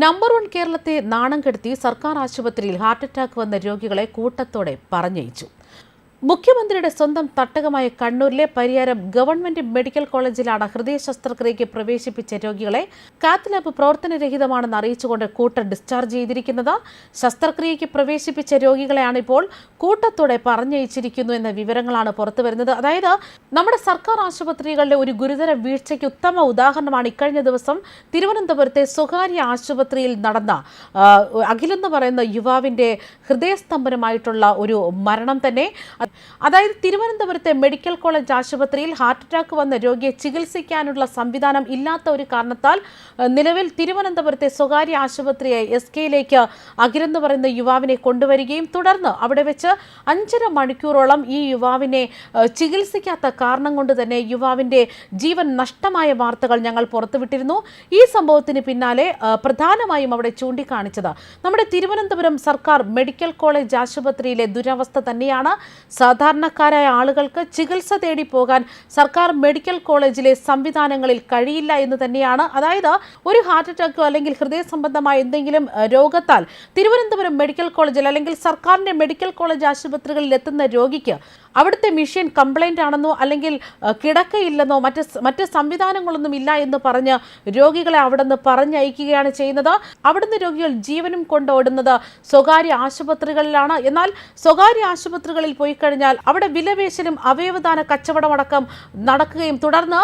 Number 1 കേരളത്തെ നാണം കെടുത്തി സർക്കാർ ആശുപത്രിയിൽ ഹാർട്ട് അറ്റാക്ക് വന്ന രോഗികളെ കൂട്ടത്തോടെ പറഞ്ഞയച്ചു. മുഖ്യമന്ത്രിയുടെ സ്വന്തം തട്ടകമായ കണ്ണൂരിലെ പരിയാരം ഗവൺമെന്റ് മെഡിക്കൽ കോളേജിലാണ് ഹൃദയ ശസ്ത്രക്രിയയ്ക്ക് പ്രവേശിപ്പിച്ച രോഗികളെ കാത്ത് ലാബ് പ്രവർത്തനരഹിതമാണെന്ന് അറിയിച്ചുകൊണ്ട് കൂട്ടം ഡിസ്ചാർജ് ചെയ്തിരിക്കുന്നത്. ശസ്ത്രക്രിയയ്ക്ക് പ്രവേശിപ്പിച്ച രോഗികളെയാണ് ഇപ്പോൾ കൂട്ടത്തോടെ പറഞ്ഞയച്ചിരിക്കുന്നു എന്ന വിവരങ്ങളാണ് പുറത്തുവരുന്നത്. അതായത് നമ്മുടെ സർക്കാർ ആശുപത്രികളിലെ ഒരു ഗുരുതര വീഴ്ചയ്ക്ക് ഉത്തമ ഉദാഹരണമാണ് ഇക്കഴിഞ്ഞ ദിവസം തിരുവനന്തപുരത്തെ സ്വകാര്യ ആശുപത്രിയിൽ നടന്ന അഖിലെന്ന് പറയുന്ന യുവാവിന്റെ ഹൃദയസ്തംഭനമായിട്ടുള്ള ഒരു മരണം തന്നെ. അതായത് തിരുവനന്തപുരത്തെ മെഡിക്കൽ കോളേജ് ആശുപത്രിയിൽ ഹാർട്ട് അറ്റാക്ക് വന്ന രോഗിയെ ചികിത്സിക്കാനുള്ള സംവിധാനം ഇല്ലാത്ത ഒരു കാരണത്താൽ നിലവിൽ തിരുവനന്തപുരത്തെ സ്വകാര്യ ആശുപത്രിയായ SKയിലേക്ക് അഖിലെന്ന് പറയുന്ന യുവാവിനെ കൊണ്ടുവരികയും തുടർന്ന് അവിടെ വെച്ച് 5.5 മണിക്കൂറോളം ഈ യുവാവിനെ ചികിത്സിക്കാത്ത കാരണം കൊണ്ട് തന്നെ യുവാവിന്റെ ജീവൻ നഷ്ടമായ വാർത്തകൾ ഞങ്ങൾ പുറത്തുവിട്ടിരുന്നു. ഈ സംഭവത്തിന് പിന്നാലെ പ്രധാനമായും അവിടെ ചൂണ്ടിക്കാണിച്ചത് നമ്മുടെ തിരുവനന്തപുരം സർക്കാർ മെഡിക്കൽ കോളേജ് ആശുപത്രിയിലെ ദുരവസ്ഥ തന്നെയാണ്. സാധാരണക്കാരായ ആളുകൾക്ക് ചികിത്സ തേടി പോകാൻ സർക്കാർ മെഡിക്കൽ കോളേജിലെ സംവിധാനങ്ങളിൽ കഴിയില്ല എന്ന് തന്നെയാണ്. അതായത് ഒരു ഹാർട്ട് അറ്റാക്കോ അല്ലെങ്കിൽ ഹൃദയ സംബന്ധമായ എന്തെങ്കിലും രോഗത്താൽ തിരുവനന്തപുരം മെഡിക്കൽ കോളേജിൽ അല്ലെങ്കിൽ സർക്കാരിന്റെ മെഡിക്കൽ കോളേജ് ആശുപത്രികളിൽ എത്തുന്ന രോഗിക്ക് അവിടുത്തെ മെഷീൻ കംപ്ലൈൻ്റ് ആണെന്നോ അല്ലെങ്കിൽ കിടക്കയില്ലെന്നോ മറ്റ് സംവിധാനങ്ങളൊന്നും ഇല്ല എന്ന് പറഞ്ഞ് രോഗികളെ അവിടെ നിന്ന് പറഞ്ഞയക്കുകയാണ് ചെയ്യുന്നത്. അവിടുന്ന് രോഗികൾ ജീവനും കൊണ്ടോടുന്നത് സ്വകാര്യ ആശുപത്രികളിലാണ്. എന്നാൽ സ്വകാര്യ ആശുപത്രികളിൽ പോയി കഴിഞ്ഞാൽ അവിടെ വിലപേശലും അവയവദാന കച്ചവടമടക്കം നടക്കുകയും തുടർന്ന്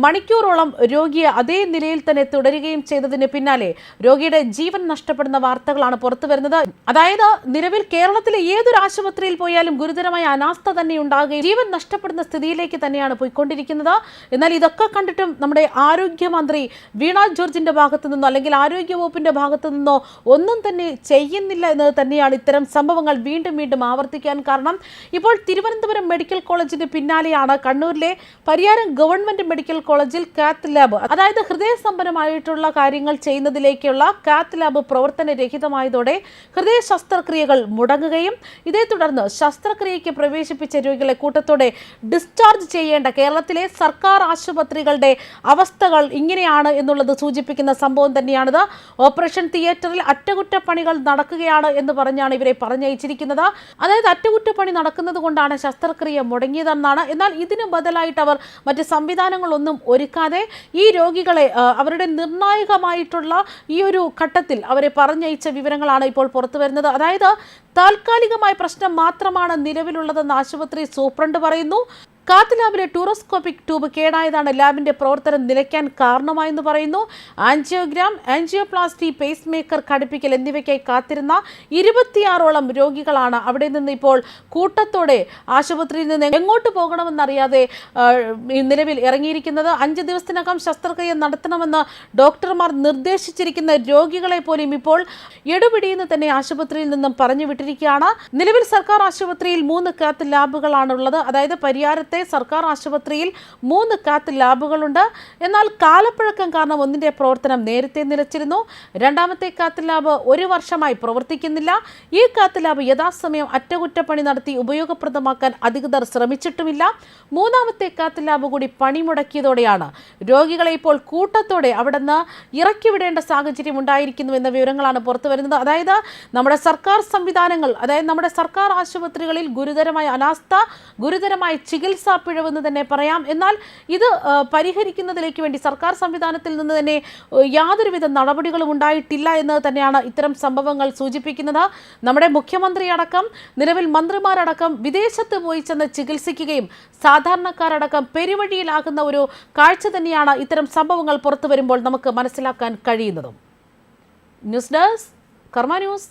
മണിക്കൂറോളം രോഗിയെ അതേ നിലയിൽ തന്നെ തുടരുകയും ചെയ്തതിന് പിന്നാലെ രോഗിയുടെ ജീവൻ നഷ്ടപ്പെടുന്ന വാർത്തകളാണ് പുറത്തു വരുന്നത്. അതായത് നിലവിൽ കേരളത്തിലെ ഏതൊരു ആശുപത്രിയിൽ പോയാലും ഗുരുതരമായ അനാസ്ഥ തന്നെ ഉണ്ടാകുകയും ജീവൻ നഷ്ടപ്പെടുന്ന സ്ഥിതിയിലേക്ക് തന്നെയാണ് പോയിക്കൊണ്ടിരിക്കുന്നത്. എന്നാൽ ഇതൊക്കെ കണ്ടിട്ടും നമ്മുടെ ആരോഗ്യമന്ത്രി വീണ ജോർജിന്റെ ഭാഗത്തു നിന്നോ അല്ലെങ്കിൽ ആരോഗ്യവകുപ്പിന്റെ ഭാഗത്തു നിന്നോ ഒന്നും തന്നെ ചെയ്യുന്നില്ല എന്നത് തന്നെയാണ് ഇത്തരം സംഭവങ്ങൾ വീണ്ടും വീണ്ടും ആവർത്തിക്കാൻ കാരണം. ഇപ്പോൾ തിരുവനന്തപുരം മെഡിക്കൽ കോളേജിന് പിന്നാലെയാണ് കണ്ണൂരിലെ പരിയാരം ഗവൺമെന്റ് മെഡിക്കൽ കോളേജിൽ കാത്ത് ലാബ്, അതായത് ഹൃദയസംബന്ധമായിട്ടുള്ള കാര്യങ്ങൾ ചെയ്യുന്നതിലേക്കുള്ള കാത്ത് ലാബ് പ്രവർത്തനരഹിതമായതോടെ ഹൃദയ ശസ്ത്രക്രിയകൾ മുടങ്ങുകയും ഇതേ തുടർന്ന് ശസ്ത്രക്രിയയ്ക്ക് പ്രവേശിപ്പിച്ച രോഗികളെ കൂട്ടത്തോടെ ഡിസ്ചാർജ് ചെയ്യേണ്ട കേരളത്തിലെ സർക്കാർ ആശുപത്രികളുടെ അവസ്ഥകൾ ഇങ്ങനെയാണ് എന്നുള്ളത് സൂചിപ്പിക്കുന്ന സംഭവം തന്നെയാണിത്. ഓപ്പറേഷൻ തിയേറ്ററിൽ അറ്റകുറ്റപ്പണികൾ നടക്കുകയാണ് എന്ന് പറഞ്ഞാണ് ഇവരെ പറഞ്ഞയച്ചിരിക്കുന്നത്. അതായത് അറ്റകുറ്റപ്പണി നടക്കുന്നത് കൊണ്ടാണ് ശസ്ത്രക്രിയ മുടങ്ങിയതെന്നാണ്. എന്നാൽ ഇതിന് ബദലായിട്ട് അവർ മറ്റ് സംവിധാനങ്ങളൊന്നും ഒരുക്കാതെ ഈ രോഗികളെ അവരുടെ നിർണായകമായിട്ടുള്ള ഈ ഒരു ഘട്ടത്തിൽ അവരെ പറഞ്ഞയച്ച വിവരങ്ങളാണ് ഇപ്പോൾ പുറത്തു വരുന്നത്. അതായത് താൽക്കാലികമായ പ്രശ്നം മാത്രമാണ് നിലവിലുള്ളതെന്ന് ആശുപത്രി സൂപ്രണ്ട് പറയുന്നു. കാത്ത് ലാബിലെ ടൂറോസ്കോപ്പിക് ട്യൂബ് കേടായതാണ് ലാബിന്റെ പ്രവർത്തനം നിലയ്ക്കാൻ കാരണമായെന്ന് പറയുന്നു. ആൻജിയോഗ്രാം, ആൻജിയോപ്ലാസ്റ്റി, പേസ് മേക്കർ ഘടിപ്പിക്കൽ എന്നിവയ്ക്കായി കാത്തിരുന്ന 26ഓളം രോഗികളാണ് അവിടെ നിന്ന് ഇപ്പോൾ കൂട്ടത്തോടെ ആശുപത്രിയിൽ നിന്ന് എങ്ങോട്ട് പോകണമെന്നറിയാതെ നിലവിൽ ഇറങ്ങിയിരിക്കുന്നത്. 5 ദിവസത്തിനകം ശസ്ത്രക്രിയ നടത്തണമെന്ന് ഡോക്ടർമാർ നിർദ്ദേശിച്ചിരിക്കുന്ന രോഗികളെ പോലും ഇപ്പോൾ എടുപിടിയെന്ന് തന്നെ ആശുപത്രിയിൽ നിന്നും പറഞ്ഞു വിട്ടിരിക്കുകയാണ്. നിലവിൽ സർക്കാർ ആശുപത്രിയിൽ 3 കാത്ത് ലാബുകളാണുള്ളത്. അതായത് പരിയാരത്തെ സർക്കാർ ആശുപത്രിയിൽ 3 കാത്ത് ലാബുകളുണ്ട്. എന്നാൽ കാലപ്പഴക്കം കാരണം ഒന്നിന്റെ പ്രവർത്തനം നേരത്തെ നിലച്ചിരുന്നു. രണ്ടാമത്തെ കാത്ത് ലാബ് 1 വർഷമായി പ്രവർത്തിക്കുന്നില്ല. ഈ കാത്ത് ലാബ് യഥാസമയം അറ്റകുറ്റപ്പണി നടത്തി ഉപയോഗപ്രദമാക്കാൻ അധികൃതർ ശ്രമിച്ചിട്ടുമില്ല. 3ാമത്തെ കാത്ത് ലാബ് കൂടി പണിമുടക്കിയതോടെയാണ് രോഗികളെ ഇപ്പോൾ കൂട്ടത്തോടെ അവിടെ നിന്ന് ഇറക്കിവിടേണ്ട സാഹചര്യം ഉണ്ടായിരിക്കുന്നു എന്ന വിവരങ്ങളാണ് പുറത്തു വരുന്നത്. അതായത് നമ്മുടെ സർക്കാർ സംവിധാനങ്ങൾ, അതായത് നമ്മുടെ സർക്കാർ ആശുപത്രികളിൽ ഗുരുതരമായ അനാസ്ഥ, ഗുരുതരമായ ചികിത്സാ പിഴവെന്ന് തന്നെ പറയാം. എന്നാൽ ഇത് പരിഹരിക്കുന്നതിലേക്ക് വേണ്ടി സർക്കാർ സംവിധാനത്തിൽ നിന്ന് തന്നെ യാതൊരുവിധ നടപടികളും ഉണ്ടായിട്ടില്ല എന്ന് തന്നെയാണ് ഇത്തരം സംഭവങ്ങൾ സൂചിപ്പിക്കുന്നത്. നമ്മുടെ മുഖ്യമന്ത്രി അടക്കം നിലവിൽ മന്ത്രിമാരടക്കം വിദേശത്ത് പോയി ചെന്ന് ചികിത്സിക്കുകയും സാധാരണക്കാരടക്കം പെരുവഴിയിലാകുന്ന ഒരു കാഴ്ച തന്നെയാണ് ഇത്തരം സംഭവങ്ങൾ പുറത്തു വരുമ്പോൾ നമുക്ക് മനസ്സിലാക്കാൻ കഴിയുന്നതും. ന്യൂസ് ഡെസ്ക് കർമ്മ ന്യൂസ്.